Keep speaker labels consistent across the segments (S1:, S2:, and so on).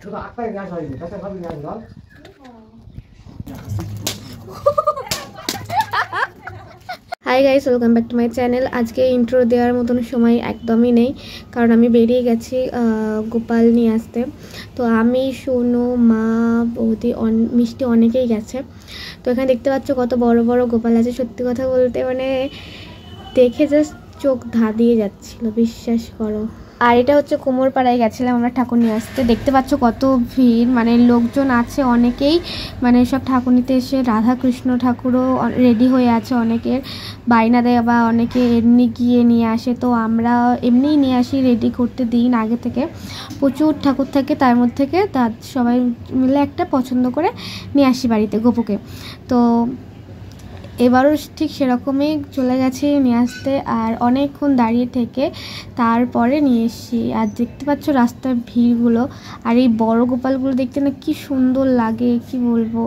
S1: Hi guys, welcome back to my channel. আজকে intro দেওয়ার মতন সময় একদমই নেই, কারণ আমি বেরিয়ে গেছি গোপাল নিয়ে আসতে। তো আমি, সোনু, মা, বৌদি, মিষ্টি অনেকেই গেছে। তো এখানে দেখতে পাচ্ছ কত বড় বড় গোপাল আছে। সত্যি কথা বলতে মানে দেখে জাস্ট চোখ ধাঁধিয়ে যাচ্ছিল, বিশ্বাস করো। আর এটা হচ্ছে কুমোরপাড়ায় গেছিলাম আমরা ঠাকুর নিয়ে আসতে। দেখতে পাচ্ছ কত ভিড়, মানে লোকজন আছে অনেকেই, মানে সব ঠাকুর নিতে এসে। রাধা কৃষ্ণ ঠাকুরও রেডি হয়ে আছে, অনেকের বায়না দেয় বা অনেকে এমনি গিয়ে নিয়ে আসে। তো আমরা এমনিই নিয়ে আসি, রেডি করতে দিন আগে থেকে। প্রচুর ঠাকুর থাকে, তার মধ্যে থেকে তার সবাই মিলে একটা পছন্দ করে নিয়ে আসি বাড়িতে গোপুকে। তো এবারও ঠিক সেরকমই চলে গেছি নিয়ে আসতে, আর অনেকক্ষণ দাঁড়িয়ে থেকে তারপরে নিয়ে এসেছি। আর দেখতে পাচ্ছ রাস্তার ভিড়গুলো, আর এই বড় গোপালগুলো দেখতে না কি সুন্দর লাগে, কি বলবো,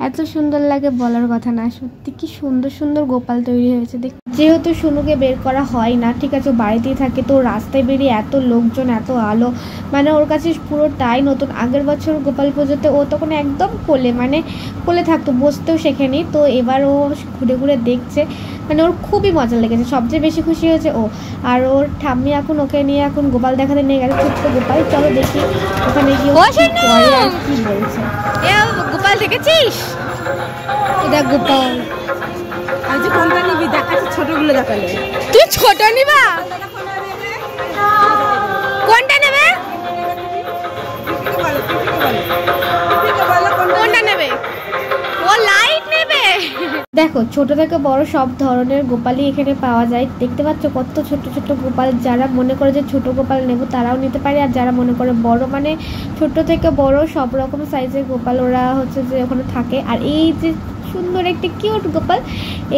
S1: এত সুন্দর লাগে বলার কথা না। সত্যি কি সুন্দর সুন্দর গোপাল তৈরি হয়েছে। যেহেতু সোনুকে বের করা হয় না, ঠিক আছে, বাড়িতেই থাকে, তো রাস্তায় বেরিয়ে এত লোকজন, এত আলো, মানে ওর কাছে পুরোটাই নতুন। আগের বছর গোপাল পুজোতে ও তখন একদম কোলে থাকতো, বসতেও শেখেনি। তো এবার ও ঘুরে ঘুরে দেখছে, মানে ওর খুবই মজা লেগেছে। সবচেয়ে বেশি খুশি হয়েছে ও। আর ওর ঠাম্মি এখন ওকে নিয়ে এখন গোপাল দেখাতে নিয়ে গেছে, ছোট্ট গোপাল। চলো দেখি ওখানে গিয়ে কি বলছে। গোপাল দেখেছিস? এটা গোপাল।
S2: আজ কোনটা নিবি দেখাচ্ছি, ছোটগুলো দেখালে।
S1: তুই ছোট নিবা? কোনটা নেবে? কোনটা নেবে? ও লাইট নেবে। দেখো, ছোট থেকে বড় সব ধরনের গোপালই এখানে পাওয়া যায়। দেখতে পাচ্ছ কত ছোট ছোট গোপাল। যারা মনে করে যে ছোট গোপাল নেব তারাও নিতে পারে, আর যারা মনে করে বড়, মানে ছোট থেকে বড় সব রকম সাইজের গোপাল ওরা হচ্ছে যে ওখানে থাকে। আর এই যে সুন্দর একটি কিউট গোপাল,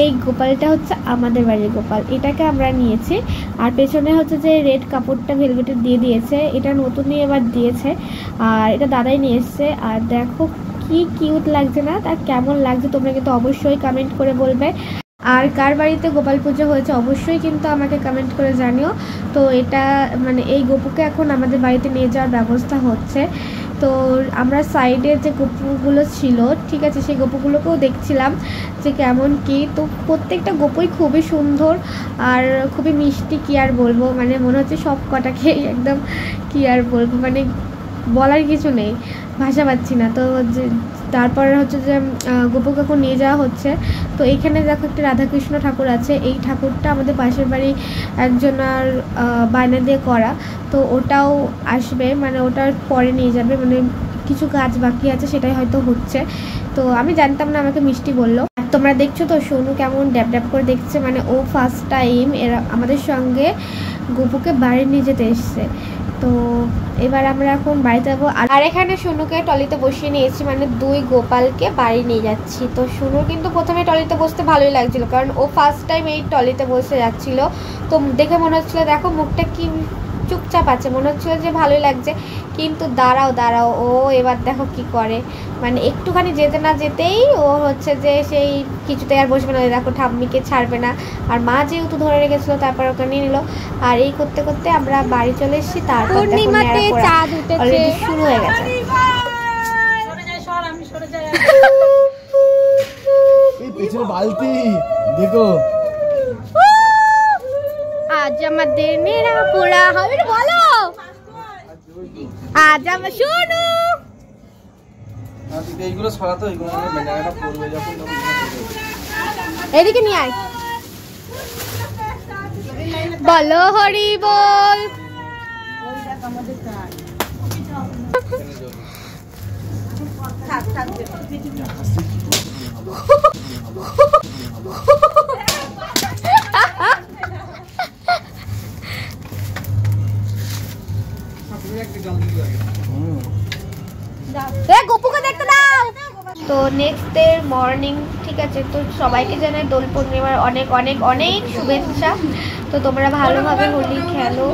S1: এই গোপালটা হচ্ছে আমাদের বাড়ির গোপাল। এটাকে আমরা নিয়েছি। আর পেছনে হচ্ছে যে রেড কাপড়টা ভেলভেটের দিয়ে দিয়েছে, এটা নতুনই এবার দিয়েছে। আর এটা দাদাই নিয়ে এসছে। আর দেখো কি কিউট লাগছে না? তার কেমন লাগছে তোমরা কিন্তু অবশ্যই কমেন্ট করে বলবে। আর কার বাড়িতে গোপাল পুজো হয়েছে অবশ্যই কিন্তু আমাকে কমেন্ট করে জানিও। তো এটা মানে এই গোপুকে এখন আমাদের বাড়িতে নিয়ে যাওয়ার ব্যবস্থা হচ্ছে। তো আমরা সাইডে যে গপুগুলো ছিল, ঠিক আছে, সেই গপুগুলোকেও দেখছিলাম যে কেমন কি। তো প্রত্যেকটা গপুই খুবই সুন্দর আর খুবই মিষ্টি, কি আর বলবো, মানে মনে হচ্ছে সব কটাকে একদম কি আর বলবো, মানে বলার কিছু নেই, ভাষা পাচ্ছি না। তো তারপরে হচ্ছে যে গোপুকে এখন নিয়ে যাওয়া হচ্ছে। তো এইখানে দেখো একটা রাধাকৃষ্ণ ঠাকুর আছে। এই ঠাকুরটা আমাদের পাশের বাড়ি একজনের বায়না দিয়ে করা। তো ওটাও আসবে, মানে ওটার পরে নিয়ে যাবে, মানে কিছু কাজ বাকি আছে, সেটাই হয়তো হচ্ছে। তো আমি জানতাম না, আমাকে মিষ্টি বললো। তোমরা দেখছো তো সোনু কেমন ড্যাব ড্যাব করে দেখছে, মানে ও ফার্স্ট টাইম এরা আমাদের সঙ্গে গোপুকে বাড়ি নিয়ে যেতে এসছে। তো এবার আমরা এখন বাড়িতে যাবো। আর এখানে সোনুকে টলিতে বসিয়ে নিয়েছি, মানে দুই গোপালকে বাড়ি নিয়ে যাচ্ছি। তো সোনুর কিন্তু প্রথমে টলিতে বসতে ভালোই লাগছিল, কারণ ও ফার্স্ট টাইম এই টলিতে বসে যাচ্ছিল। তো দেখে মনে হচ্ছিলো, দেখো মুখটা কি চুপচাপ আছে, মনে হচ্ছিল যে ভালোই লাগছে। কিন্তু দাঁড়াও ও এবার দেখো কি করে, মানে একটুখানি যেতে না যেতেই ও হচ্ছে যে সেই কিছুতে আর বসবে না। দেখো ঠাম্মিকে ছাড়বে না, আর মা যেহেতু ধরে রেখেছিল তারপর ওকে নিয়ে নিল। আর এই করতে করতে আমরা বাড়ি চলে এসেছি। তারপর অলরেডি শুরু হয়ে গেছে।
S3: বালতি দেখো,
S1: আজ আমাদের মেরা পোড়া হবে, বলো আজ আমার সোনু।
S3: এইগুলো ছড়াতো, এইগুলো মেলাটা পড়বে যখন
S1: এদিকে নিয়ে আয়, বলো হরি বল। গোপুকে দেখতে দাও। তো নেক্সট ডে মর্নিং, ঠিক আছে, তো সবাইকে জানাই দোল পূর্ণিমার অনেক অনেক অনেক শুভেচ্ছা। তো তোমরা ভালোভাবে হোলি খেলো,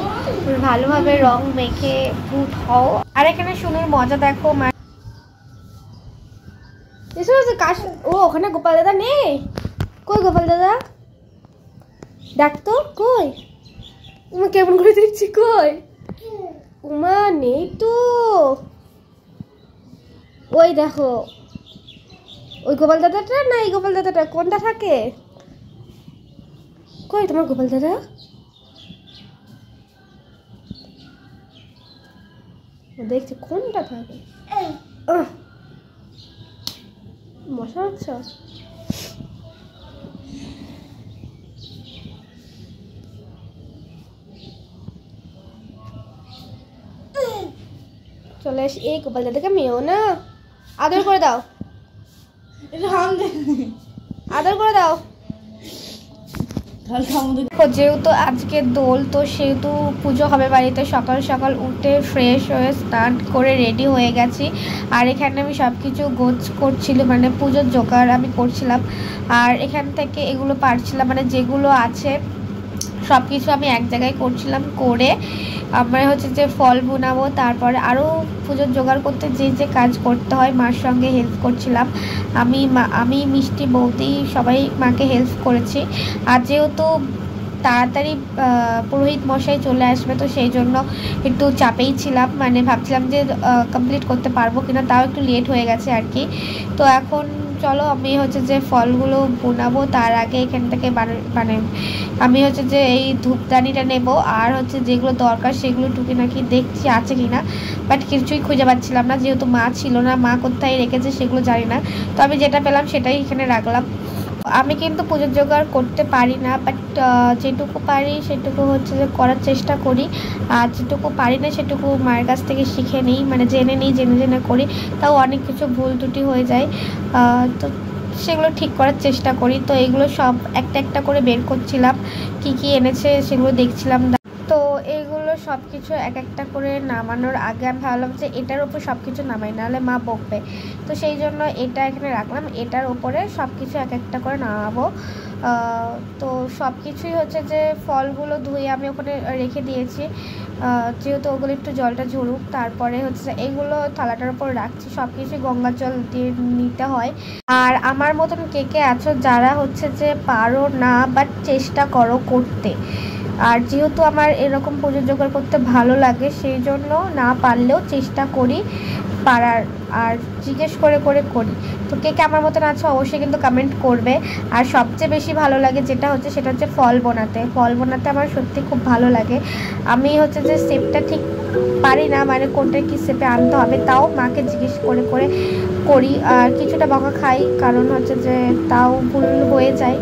S1: ভালোভাবে রং মেখে ভূত হও। আর এখানে সোনুর মজা দেখো, ও ওখানে গোপাল দাদা নেই। কই গোপাল দাদা? ডাকতো কই? কেমন করে দেখছি, কই? উমা নেই তো। ওই দেখো, ওই গোপাল দাদাটা না এই গোপাল দাদাটা কোনটা থাকে? কই তোমার গোপাল দাদা? দেখছি কোনটা থাকে। মশা হচ্ছে। চলে এস, এই গোপাল দাদাকে মেয়েও না, আদর করে দাও, আদর করে দাও। যেহেতু আজকে দোল, তো সেহেতু পুজো হবে বাড়িতে, সকাল সকাল উঠে ফ্রেশ হয়ে স্নান করে রেডি হয়ে গেছি। আর এখানে আমি সব কিছু গোছ করছিলাম, মানে পুজোর জোগাড় আমি করছিলাম। আর এখান থেকে এগুলো পারছিলাম, মানে যেগুলো আছে সব কিছু আমি এক জায়গায় করছিলাম। করে আমরা হচ্ছে যে ফল বোনাবো, তারপরে আরও পুজোর জোগাড় করতে যে যে কাজ করতে হয় মার সঙ্গে হেল্প করছিলাম। আমি মিষ্টি বৌদি সবাই মাকে হেল্প করেছি। আর যেহেতু তাড়াতাড়ি পুরোহিত মশাই চলে আসবে, তো সেই জন্য একটু চাপেই ছিলাম, মানে ভাবছিলাম যে কমপ্লিট করতে পারবো কিনা, তাও একটু লেট হয়ে গেছে আর কি। তো এখন চলো আমি হচ্ছে যে ফলগুলো বোনাবো, তার আগে এখান থেকে মানে আমি হচ্ছে যে এই ধূপদানিটা নেব, আর হচ্ছে যেগুলো দরকার সেগুলো টুকিনাকি দেখছি আছে কিনা, বাট কিছুই খুঁজে পাচ্ছিলাম না, যেহেতু মা ছিল না, মা কোথায় রেখেছে সেগুলো জানি না। তো আমি যেটা পেলাম সেটাই এখানে রাখলাম। আমি কিন্তু পুজোর জোগাড় করতে পারি না, বাট যেটুকু পারি সেটুকু হচ্ছে যে করার চেষ্টা করি। আর যেটুকু পারি না সেটুকু মায়ের কাছ থেকে শিখে নিই, মানে জেনে নিই, জেনে করি। তাও অনেক কিছু ভুল ত্রুটি হয়ে যায়, তো সেগুলো ঠিক করার চেষ্টা করি। তো এগুলো সব একটা একটা করে বের করছিলাম, কি কি এনেছে সেগুলো দেখছিলাম। তো এইগুলো সব কিছু এক একটা করে নামানোর আগে আমি ভাবলাম যে এটার উপর সব কিছু নামাই, নাহলে মা বকবে। তো সেই জন্য এটা এখানে রাখলাম, এটার উপরে সব কিছু এক একটা করে নামাবো। তো সব কিছুই হচ্ছে যে ফলগুলো ধুয়ে আমি ওখানে রেখে দিয়েছি, যেহেতু ওগুলো একটু জলটা ঝরুক। তারপরে হচ্ছে এইগুলো থালাটার উপর রাখছি, সব কিছুই গঙ্গার জল দিয়ে নিতে হয়। আর আমার মতন কে কে আছো যারা হচ্ছে যে পারো না, বাট চেষ্টা করো করতে। আর যেহেতু আমার এরকম পুজো জোগাড় করতে ভালো লাগে, সেই জন্য না পারলেও চেষ্টা করি পারার, আর জিজ্ঞেস করে করে করি। তো কে কে আমার মতন আছো অবশ্যই কিন্তু কমেন্ট করবে। আর সবচেয়ে বেশি ভালো লাগে যেটা হচ্ছে সেটা হচ্ছে ফল বোনাতে আমার সত্যি খুব ভালো লাগে। আমি হচ্ছে যে শেপটা ঠিক পারি না, মানে কোনটা কি শেপে আনতে হবে, তাও মাকে জিজ্ঞেস করে করে করি। আর কিছুটা বকা খাই, কারণ হচ্ছে যে তাও ভুল হয়ে যায়।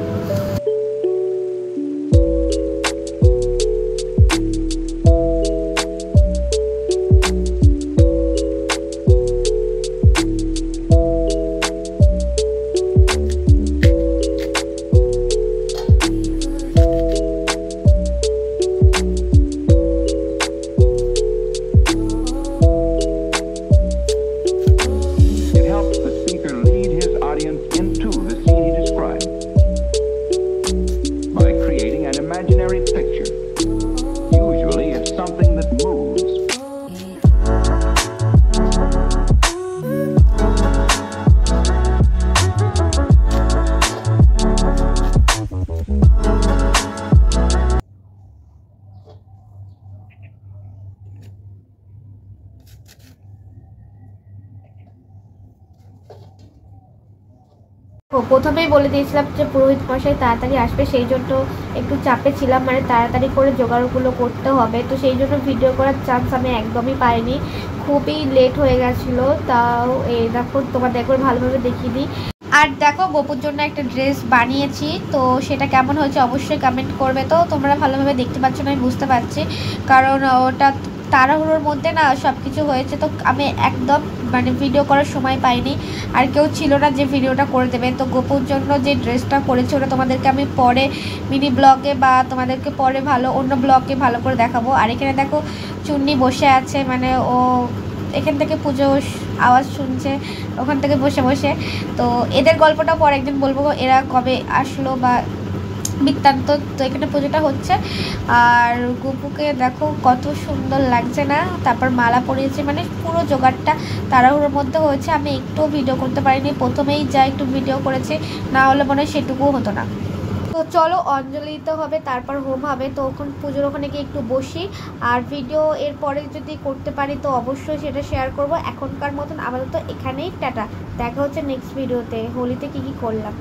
S1: প্রথমেই বলে দিয়েছিলাম যে পুরোহিত মশাই তাড়াতাড়ি আসবে, সেই জন্য একটু চাপে ছিলাম, মানে তাড়াতাড়ি করে জোগাড়গুলো করতে হবে। তো সেই জন্য ভিডিও করার চান্স আমি একদমই পাইনি, খুবই লেট হয়ে গেছিলো। তাও এই দেখো তোমাদের একবার ভালোভাবে দেখিয়ে দিই। আর দেখো গোপুর জন্য একটা ড্রেস বানিয়েছি, তো সেটা কেমন হয়েছে অবশ্যই কমেন্ট করবে। তো তোমরা ভালোভাবে দেখতে পাচ্ছ না, আমি বুঝতে পারছি, কারণ ওটা তাড়াহুড়োর মধ্যে না সব কিছু হয়েছে। তো আমি একদম মানে ভিডিও করার সময় পাইনি, আর কেউ ছিল না যে ভিডিওটা করে দেবে। তো গোপুর জন্য যে ড্রেসটা করেছি ওটা তোমাদেরকে আমি পরে মিনি ব্লগে বা তোমাদেরকে পরে অন্য ব্লগে ভালো করে দেখাবো। আর এখানে দেখো চুন্নি বসে আছে, মানে ও এখান থেকে পুজো আওয়াজ শুনছে ওখান থেকে বসে বসে। তো এদের গল্পটা পর একদিন বলবো, এরা কবে আসলো বা বৃত্তান্ত। তো এখানে পুজোটা হচ্ছে, আর গোপুকে দেখো কত সুন্দর লাগছে না। তারপর মালা পরিয়েছে, মানে পুরো জোগাড়টা তাড়াহুড়োর মধ্যে হয়েছে, আমি একটু ভিডিও করতে পারিনি। প্রথমেই যা একটু ভিডিও করেছি, না হলে মনে হয় সেটুকুও হতো না। তো চলো অঞ্জলি দিতে হবে, তারপর হোম হবে। তো ওখান পুজোর ওখানে গিয়ে একটু বসি, আর ভিডিও এরপরে যদি করতে পারি তো অবশ্যই সেটা শেয়ার করব। এখনকার মতন আপাতত এখানেই টাটা, দেখা হচ্ছে নেক্সট ভিডিওতে হোলিতে কি করলাম।